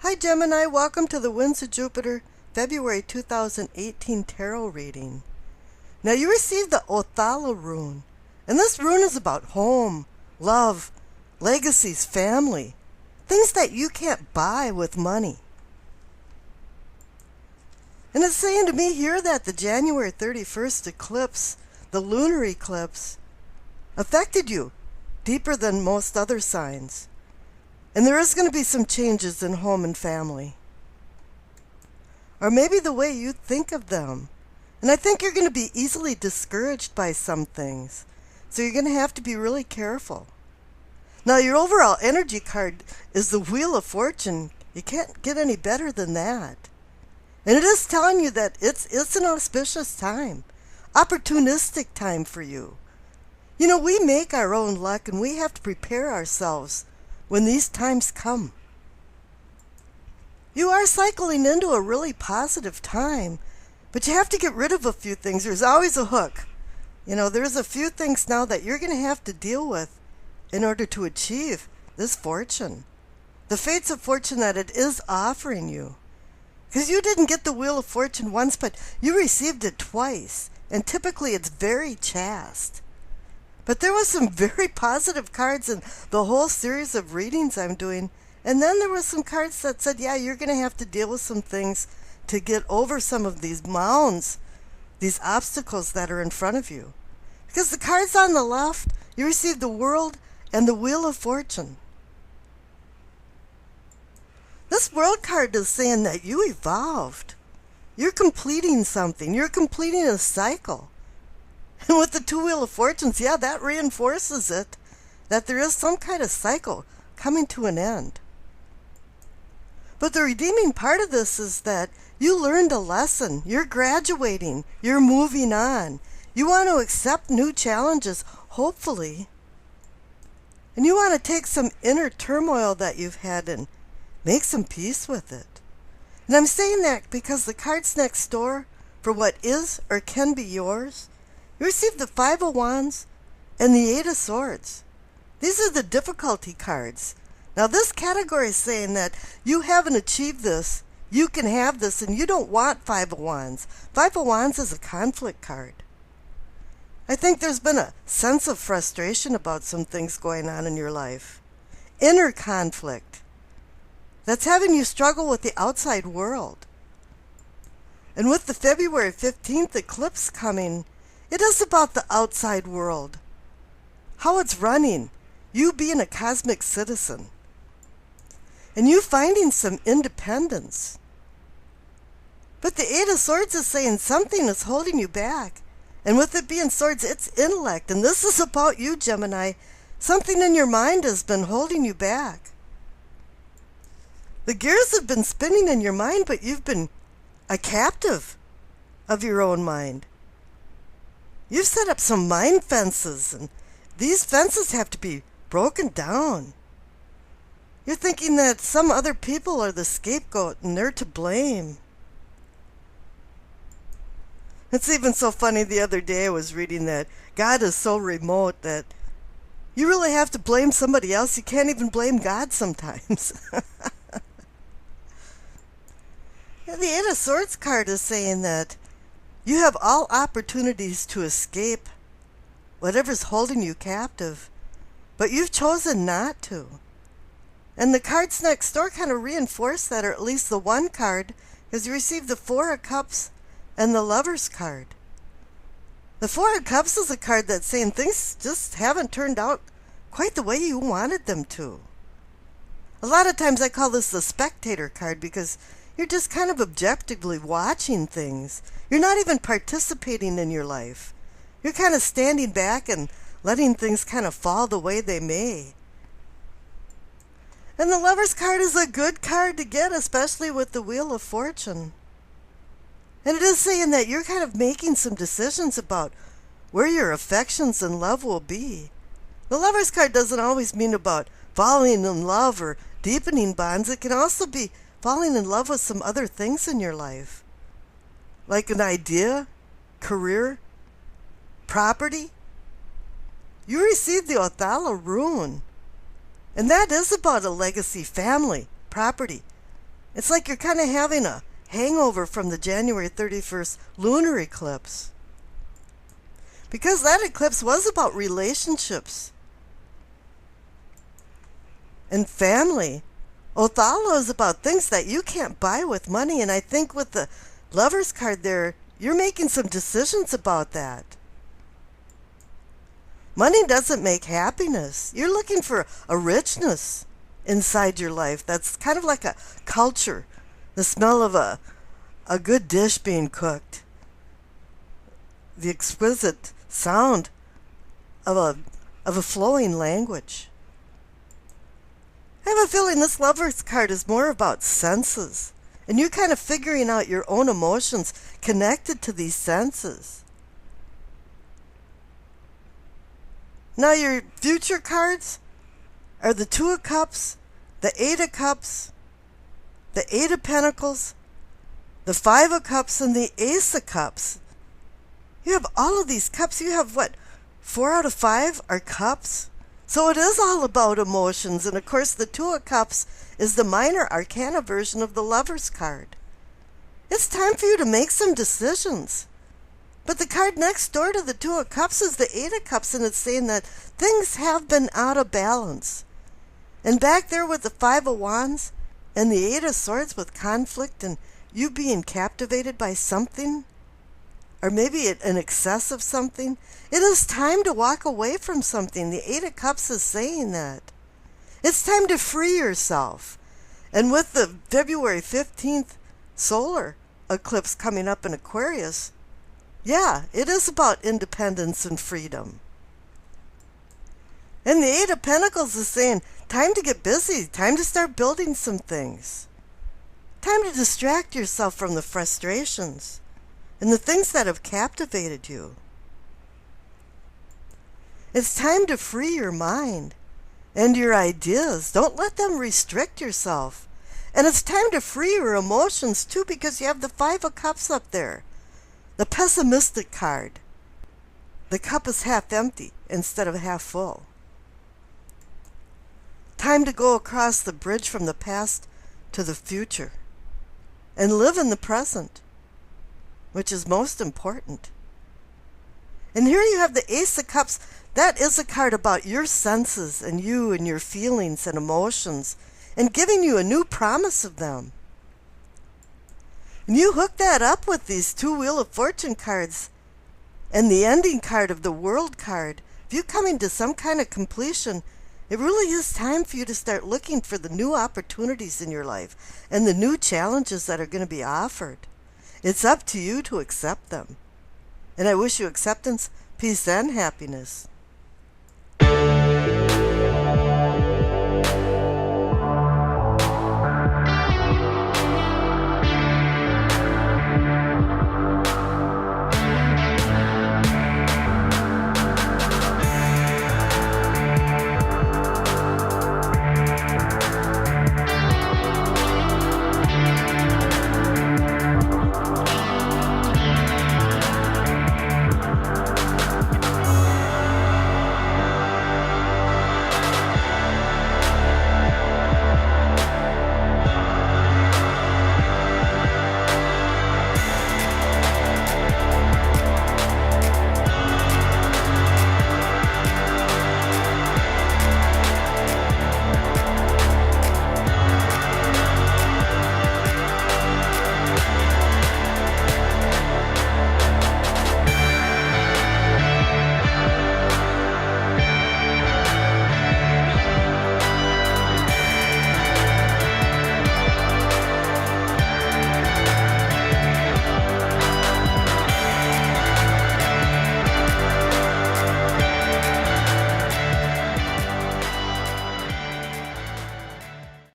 Hi Gemini, welcome to the Winds of Jupiter February 2018 tarot reading. Now you received the Othala rune, and this rune is about home, love, legacies, family, things that you can't buy with money. And it's saying to me here that the January 31st eclipse, the lunar eclipse, affected you deeper than most other signs. And there is going to be some changes in home and family. Or maybe the way you think of them. And I think you're going to be easily discouraged by some things. So you're going to have to be really careful. Now your overall energy card is the Wheel of Fortune. You can't get any better than that. And it is telling you that it's an auspicious time. Opportunistic time for you. You know, we make our own luck and we have to prepare ourselves when these times come. You are cycling into a really positive time, but you have to get rid of a few things. There's always a hook. You know, there's a few things now that you're going to have to deal with in order to achieve this fortune. The fates of fortune that it is offering you. Because you didn't get the Wheel of Fortune once, but you received it twice. And typically it's very chaste. But there was some very positive cards in the whole series of readings I'm doing. And then there were some cards that said, yeah, you're going to have to deal with some things to get over some of these mounds, these obstacles that are in front of you. Because the cards on the left, you received the World and the Wheel of Fortune. This World card is saying that you evolved. You're completing something. You're completing a cycle. And with the two Wheel of Fortunes, yeah, that reinforces it, that there is some kind of cycle coming to an end. But the redeeming part of this is that you learned a lesson. You're graduating. You're moving on. You want to accept new challenges, hopefully. And you want to take some inner turmoil that you've had and make some peace with it. And I'm saying that because the cards next door for what is or can be yours, you receive the Five of Wands and the Eight of Swords. These are the difficulty cards. Now this category is saying that you haven't achieved this, you can have this, and you don't want Five of Wands. Five of Wands is a conflict card. I think there's been a sense of frustration about some things going on in your life. Inner conflict. That's having you struggle with the outside world. And with the February 15th eclipse coming, it is about the outside world. How it's running. You being a cosmic citizen. And you finding some independence. But the Eight of Swords is saying something is holding you back. And with it being swords, it's intellect. And this is about you, Gemini. Something in your mind has been holding you back. The gears have been spinning in your mind, but you've been a captive of your own mind. You've set up some mind fences, and these fences have to be broken down. You're thinking that some other people are the scapegoat and they're to blame. It's even so funny, the other day I was reading that God is so remote that you really have to blame somebody else. You can't even blame God sometimes. Yeah, the Eight of Swords card is saying that you have all opportunities to escape whatever's holding you captive, but you've chosen not to. And the cards next door kind of reinforce that, or at least the one card, because you received the Four of Cups and the Lover's card. The Four of Cups is a card that's saying things just haven't turned out quite the way you wanted them to. A lot of times I call this the spectator card because you're just kind of objectively watching things. You're not even participating in your life. You're kind of standing back and letting things kind of fall the way they may. And the Lover's card is a good card to get, especially with the Wheel of Fortune. And it is saying that you're kind of making some decisions about where your affections and love will be. The Lover's card doesn't always mean about falling in love or deepening bonds. It can also be falling in love with some other things in your life. Like an idea, career, property. You received the Othala rune. And that is about a legacy, family, property, It's like you're kind of having a hangover from the January 31st lunar eclipse. Because that eclipse was about relationships and family. Othala is about things that you can't buy with money, and I think with the Lover's card there, you're making some decisions about that. Money doesn't make happiness. You're looking for a richness inside your life that's kind of like a culture, the smell of a good dish being cooked, the exquisite sound of a flowing language. I have a feeling this Lover's card is more about senses, and you're kind of figuring out your own emotions connected to these senses. Now your future cards are the Two of Cups, the Eight of Cups, the Eight of Pentacles, the Five of Cups, and the Ace of Cups. You have all of these cups. You have what? 4 out of 5 are cups. So it is all about emotions. And of course, the Two of Cups is the minor arcana version of the Lover's card. It's time for you to make some decisions. But the card next door to the Two of Cups is the Eight of Cups, and it's saying that things have been out of balance. And back there with the Five of Wands and the Eight of Swords with conflict and you being captivated by something, or maybe an excess of something, it is time to walk away from something. The Eight of Cups is saying that. It's time to free yourself. And with the February 15th solar eclipse coming up in Aquarius, yeah, it is about independence and freedom. And the Eight of Pentacles is saying, time to get busy, time to start building some things. Time to distract yourself from the frustrations and the things that have captivated you. It's time to free your mind and your ideas. Don't let them restrict yourself. And it's time to free your emotions too, because you have the Five of Cups up there. The pessimistic card. The cup is half empty instead of half full. Time to go across the bridge from the past to the future and live in the present, which is most important. And here you have the Ace of Cups. That is a card about your senses and you and your feelings and emotions and giving you a new promise of them. And you hook that up with these two Wheel of Fortune cards and the ending card of the World card. If you're coming to some kind of completion, it really is time for you to start looking for the new opportunities in your life and the new challenges that are going to be offered. It's up to you to accept them. And I wish you acceptance, peace, and happiness.